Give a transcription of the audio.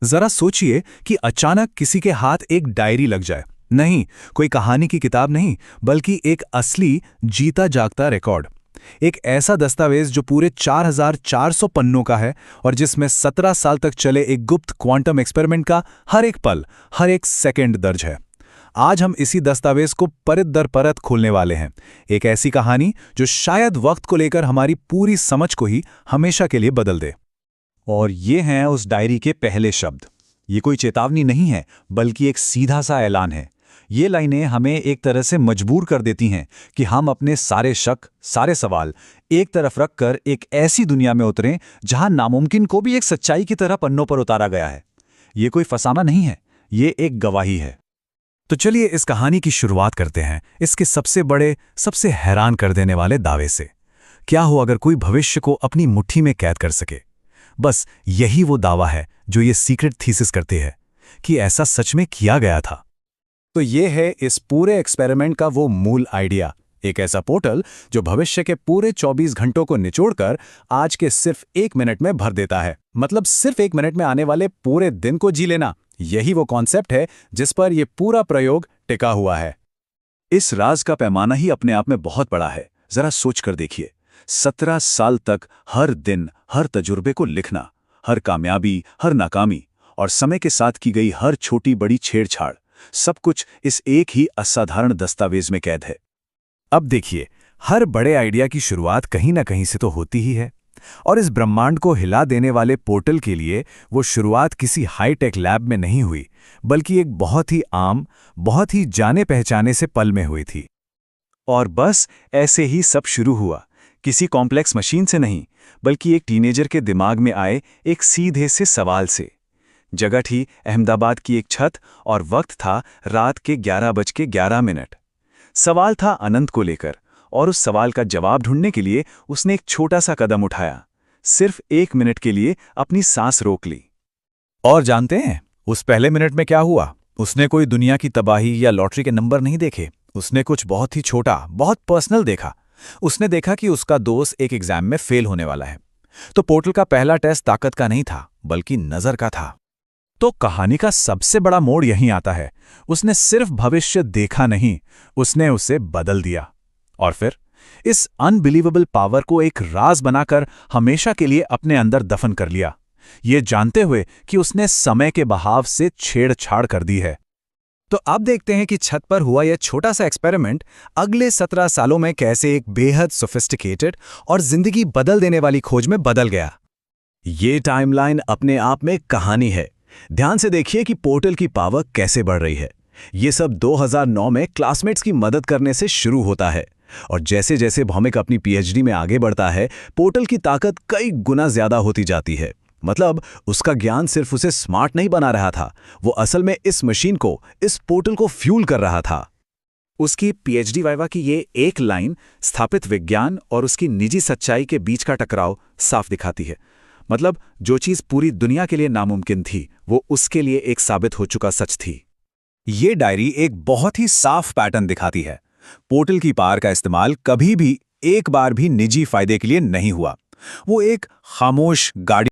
जरा सोचिए कि अचानक किसी के हाथ एक डायरी लग जाए। नहीं, कोई कहानी की किताब नहीं, बल्कि एक असली जीता जागता रिकॉर्ड। एक ऐसा दस्तावेज जो पूरे 4400 पन्नों का है और जिसमें 17 साल तक चले एक गुप्त क्वांटम एक्सपेरिमेंट का हर एक पल, हर एक सेकंड दर्ज है। आज हम इसी दस्तावेज को परत दर परत खोलने वाले हैं। एक ऐसी कहानी जो शायद वक्त को लेकर हमारी पूरी समझ को ही हमेशा के लिए बदल दे। और ये हैं उस डायरी के पहले शब्द। ये कोई चेतावनी नहीं है, बल्कि एक सीधा सा ऐलान है। ये लाइनें हमें एक तरह से मजबूर कर देती हैं कि हम अपने सारे शक, सारे सवाल एक तरफ रखकर एक ऐसी दुनिया में उतरें जहां नामुमकिन को भी एक सच्चाई की तरह पन्नों पर उतारा गया है। ये कोई फसाना नहीं है, ये एक गवाही है। तो चलिए इस कहानी की शुरुआत करते हैं इसके सबसे बड़े, सबसे हैरान कर देने वाले दावे से। क्या हो अगर कोई भविष्य को अपनी मुट्ठी में कैद कर सके? बस यही वो दावा है जो ये सीक्रेट थीसिस करते हैं कि ऐसा सच में किया गया था। तो ये है इस पूरे एक्सपेरिमेंट का वो मूल आइडिया, एक ऐसा पोर्टल जो भविष्य के पूरे 24 घंटों को निचोड़कर आज के सिर्फ 1 मिनट में भर देता है। मतलब सिर्फ 1 मिनट में आने वाले पूरे दिन को जी लेना। यही वो कॉन्सेप्ट है जिस पर यह पूरा प्रयोग टिका हुआ है। इस राज का पैमाना ही अपने आप में बहुत बड़ा है। जरा सोच कर देखिए, 17 साल तक हर दिन, हर तजुर्बे को लिखना, हर कामयाबी, हर नाकामी और समय के साथ की गई हर छोटी बड़ी छेड़छाड़, सब कुछ इस एक ही असाधारण दस्तावेज में कैद है। अब देखिए, हर बड़े आइडिया की शुरुआत कहीं ना कहीं से तो होती ही है, और इस ब्रह्मांड को हिला देने वाले पोर्टल के लिए वो शुरुआत किसी हाईटेक लैब में नहीं हुई, बल्कि एक बहुत ही आम, बहुत ही जाने पहचाने से पल में हुई थी। और बस ऐसे ही सब शुरू हुआ, किसी कॉम्प्लेक्स मशीन से नहीं, बल्कि एक टीनेजर के दिमाग में आए एक सीधे से सवाल से। जगह थी अहमदाबाद की एक छत और वक्त था रात के 11:11। सवाल था अनंत को लेकर, और उस सवाल का जवाब ढूंढने के लिए उसने एक छोटा सा कदम उठाया। सिर्फ 1 मिनट के लिए अपनी सांस रोक ली। और जानते हैं उस पहले मिनट में क्या हुआ? उसने कोई दुनिया की तबाही या लॉटरी के नंबर नहीं देखे। उसने कुछ बहुत ही छोटा, बहुत पर्सनल देखा। उसने देखा कि उसका दोस्त एक एग्जाम में फेल होने वाला है। तो पोर्टल का पहला टेस्ट ताकत का नहीं था, बल्कि नजर का था। तो कहानी का सबसे बड़ा मोड़ यहीं आता है। उसने सिर्फ भविष्य देखा नहीं, उसने उसे बदल दिया। और फिर इस अनबिलीवेबल पावर को एक राज बनाकर हमेशा के लिए अपने अंदर दफन कर लिया, ये जानते हुए कि उसने समय के बहाव से छेड़छाड़ कर दी है। तो अब देखते हैं कि छत पर हुआ यह छोटा सा एक्सपेरिमेंट अगले 17 सालों में कैसे एक बेहद सोफिस्टिकेटेड और जिंदगी बदल देने वाली खोज में बदल गया। ये टाइमलाइन अपने आप में कहानी है। ध्यान से देखिए कि पोर्टल की पावर कैसे बढ़ रही है। ये सब 2009 में क्लासमेट्स की मदद करने से शुरू होता है, और जैसे जैसे भौमिक अपनी पीएचडी में आगे बढ़ता है, पोर्टल की ताकत कई गुना ज्यादा होती जाती है। मतलब उसका ज्ञान सिर्फ उसे स्मार्ट नहीं बना रहा था, वो असल में इस मशीन को, इस पोर्टल को फ्यूल कर रहा था। उसकी पीएचडी वाइवा की ये एक लाइन स्थापित विज्ञान और उसकी निजी सच्चाई के बीच का टकराव साफ दिखाती है। मतलब जो चीज पूरी दुनिया के लिए नामुमकिन थी, वो उसके लिए एक साबित हो चुका सच थी। ये डायरी एक बहुत ही साफ पैटर्न दिखाती है। पोर्टल की पावर का इस्तेमाल कभी भी, एक बार भी निजी फायदे के लिए नहीं हुआ। वो एक खामोश गाड़ी